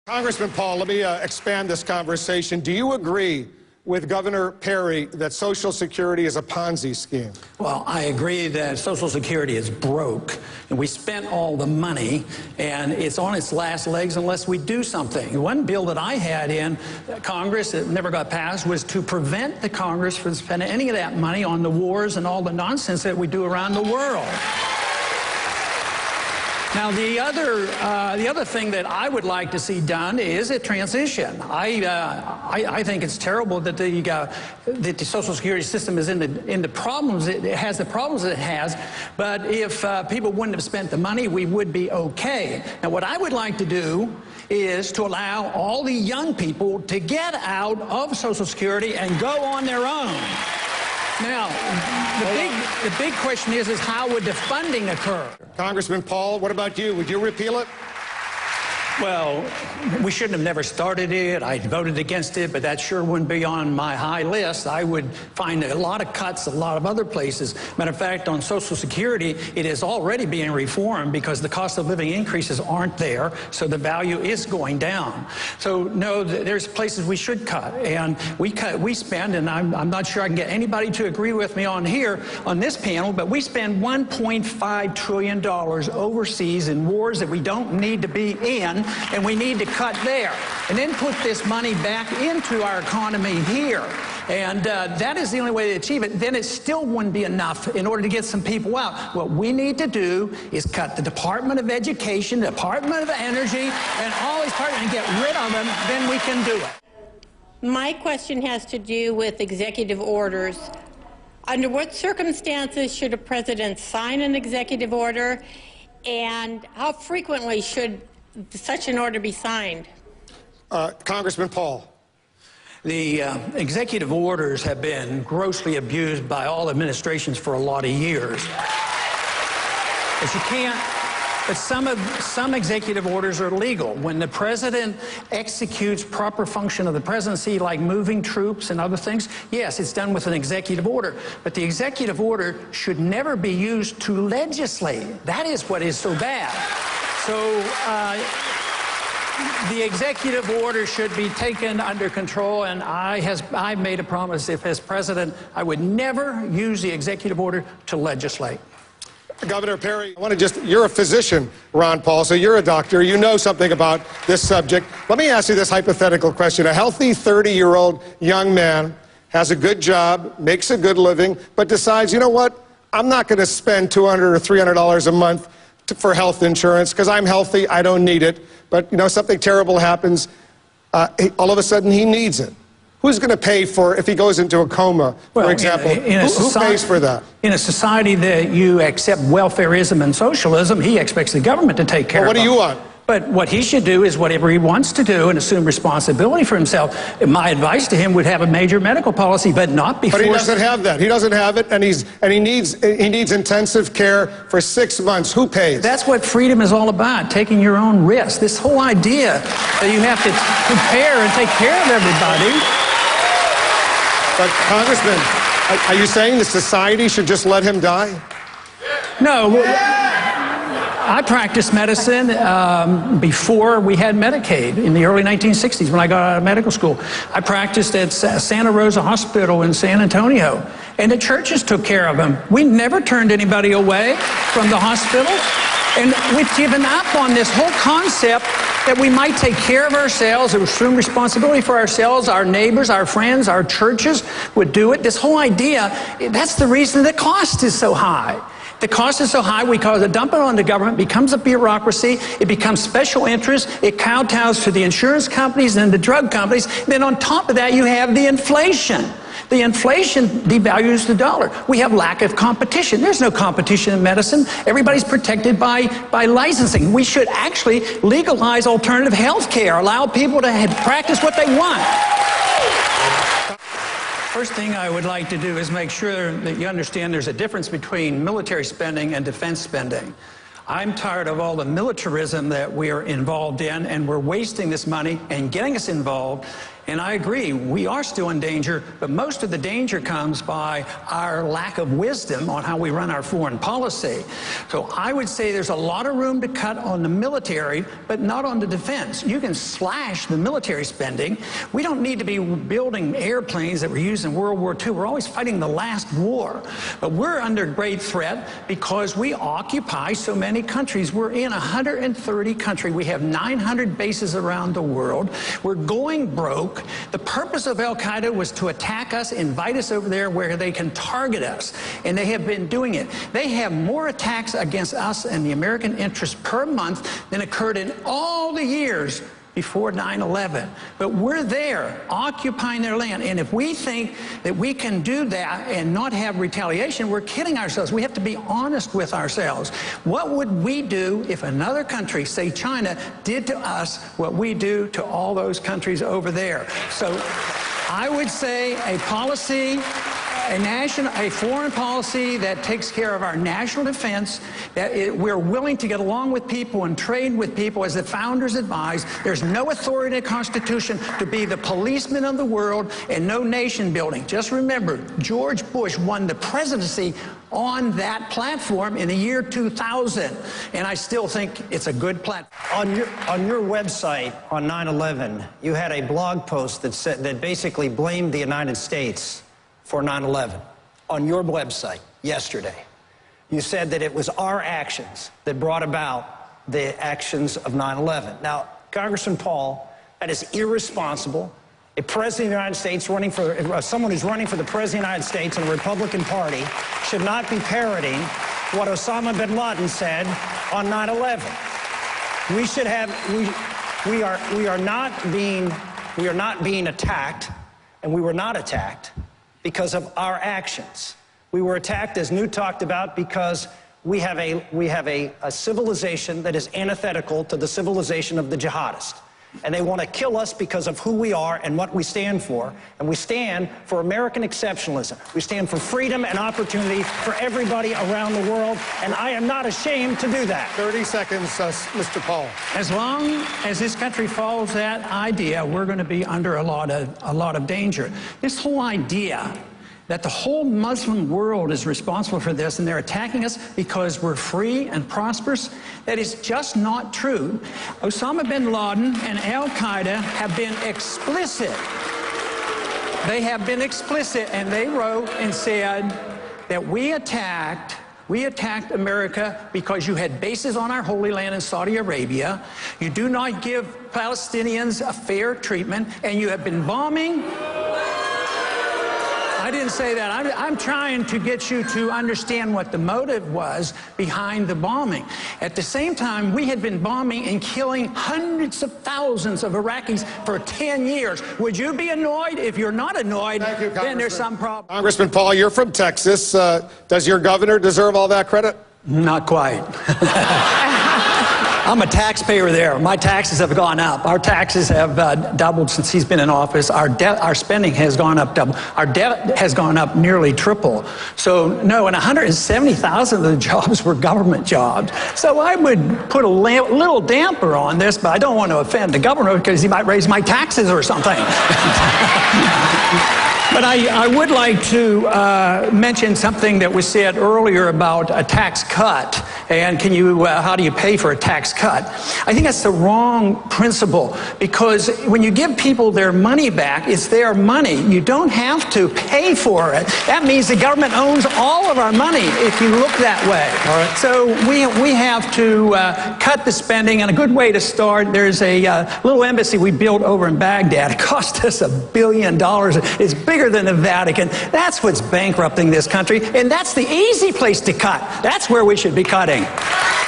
Congressman Paul, let me expand this conversation. Do you agree with Governor Perry that Social Security is a Ponzi scheme? Well, I agree that Social Security is broke, and we spent all the money, and it's on its last legs unless we do something. One bill that I had in Congress that never got passed was to prevent the Congress from spending any of that money on the wars and all the nonsense that we do around the world. Now, the other thing that I would like to see done is a transition. I think it's terrible that the Social Security system is in the problems. It has the problems that it has. But if people wouldn't have spent the money, we would be okay. Now, what I would like to do is to allow all the young people to get out of Social Security and go on their own. Now, the big question is how would the funding occur? Congressman Paul, what about you? Would you repeal it? Well, we shouldn't have never started it. I voted against it, but that sure wouldn't be on my high list. I would find a lot of cuts, a lot of other places. Matter of fact, on Social Security, it is already being reformed because the cost of living increases aren't there, so the value is going down. So, no, there's places we should cut, and we spend, and I'm not sure I can get anybody to agree with me on here, on this panel, but we spend $1.5 trillion overseas in wars that we don't need to be in, and we need to cut there and then put this money back into our economy here. And that is the only way to achieve it. Then it still wouldn't be enough in order to get some people out. What we need to do is cut the Department of Education, the Department of Energy, and all these departments and get rid of them. Then we can do it. My question has to do with executive orders. Under what circumstances should a president sign an executive order, and how frequently should such an order be signed? Congressman Paul. The executive orders have been grossly abused by all administrations for a lot of years. But you can't. But some executive orders are legal. When the president executes proper function of the presidency, like moving troops and other things, yes, it's done with an executive order. But the executive order should never be used to legislate. That is what is so bad. So the executive order should be taken under control, and I made a promise, if as president, I would never use the executive order to legislate. Governor Perry, I want to you're a physician, Ron Paul, so you're a doctor. You know something about this subject. Let me ask you this hypothetical question. A healthy 30-year-old young man has a good job, makes a good living, but decides, you know what, I'm not going to spend $200 or $300 a month for health insurance because I'm healthy, I don't need it. But, you know, something terrible happens, all of a sudden he needs it. Who's going to pay for if he goes into a coma, for example? Who pays for that? In a society that you accept welfareism and socialism, he expects the government to take care of him. What do you want? But what he should do is whatever he wants to do and assume responsibility for himself. My advice to him would have a major medical policy, but not before. But he doesn't have that. He doesn't have it, and he needs intensive care for 6 months. Who pays? That's what freedom is all about, taking your own risk. This whole idea that you have to prepare and take care of everybody. But Congressman, are you saying the society should just let him die? No. I practiced medicine before we had Medicaid in the early 1960s when I got out of medical school. I practiced at Santa Rosa Hospital in San Antonio, and the churches took care of them. We never turned anybody away from the hospital, and we've given up on this whole concept that we might take care of ourselves, assume responsibility for ourselves, our neighbors, our friends, our churches would do it. This whole idea, that's the reason the cost is so high. The cost is so high because it dump it on the government, becomes a bureaucracy, it becomes special interest, it kowtows to the insurance companies and the drug companies. Then on top of that, you have the inflation. The inflation devalues the dollar. We have lack of competition. There's no competition in medicine. Everybody's protected by licensing. We should actually legalize alternative health care, allow people to practice what they want. First thing I would like to do is make sure that you understand there's a difference between military spending and defense spending. I'm tired of all the militarism that we're involved in, and we're wasting this money and getting us involved And I agree, we are still in danger, but most of the danger comes by our lack of wisdom on how we run our foreign policy. So I would say there's a lot of room to cut on the military, but not on the defense. You can slash the military spending. We don't need to be building airplanes that were used in World War II. We're always fighting the last war. But we're under great threat because we occupy so many countries. We're in 130 countries. We have 900 bases around the world. We're going broke. The purpose of Al-Qaeda was to attack us, invite us over there where they can target us. And they have been doing it. They have more attacks against us and the American interest per month than occurred in all the years before 9/11. But we're there, occupying their land. And if we think that we can do that and not have retaliation, we're kidding ourselves. We have to be honest with ourselves. What would we do if another country, say China, did to us what we do to all those countries over there? So I would say a policy, a foreign policy that takes care of our national defense, that we're willing to get along with people and trade with people as the founders advised. There's no authority in the Constitution to be the policeman of the world and no nation building. Just remember, George Bush won the presidency on that platform in the year 2000, and I still think it's a good platform. On your website on 9/11, you had a blog post that basically blamed the United States for 9/11 on your website yesterday. You said that it was our actions that brought about the actions of 9/11. Now, Congressman Paul, that is irresponsible. A president of the United States running for, someone who's running for the president of the United States in the Republican Party should not be parroting what Osama bin Laden said on 9/11. We should have, we are not being attacked, and we were not attacked because of our actions. We were attacked, as Newt talked about, because we have a civilization that is antithetical to the civilization of the jihadists. And they want to kill us because of who we are and what we stand for. And we stand for American exceptionalism. We stand for freedom and opportunity for everybody around the world. And I am not ashamed to do that. 30 seconds, Mr. Paul. As long as this country follows that idea, we're going to be under a lot of danger. This whole idea that the whole Muslim world is responsible for this and they're attacking us because we're free and prosperous, that is just not true. Osama bin Laden and Al-Qaeda have been explicit. They have been explicit, and they wrote and said that we attacked America because you had bases on our Holy Land in Saudi Arabia. You do not give Palestinians a fair treatment, and you have been bombing. I didn't say that. I'm trying to get you to understand what the motive was behind the bombing. At the same time, we had been bombing and killing hundreds of thousands of Iraqis for 10 years. Would you be annoyed? If you're not annoyed, then there's some problem. Congressman Paul, you're from Texas. Does your governor deserve all that credit? Not quite. I'm a taxpayer there. My taxes have gone up. Our taxes have doubled since he's been in office. Our spending has gone up double. Our debt has gone up nearly triple. So no, and 170,000 of the jobs were government jobs. So I would put a little damper on this, but I don't want to offend the governor because he might raise my taxes or something. But I would like to mention something that was said earlier about a tax cut. And how do you pay for a tax cut? I think that's the wrong principle, because when you give people their money back, it's their money. You don't have to pay for it. That means the government owns all of our money if you look that way. All right. So we have to cut the spending, and a good way to start, there's a little embassy we built over in Baghdad. It cost us $1 billion. It's bigger than the Vatican. That's what's bankrupting this country, and that's the easy place to cut. That's where we should be cutting.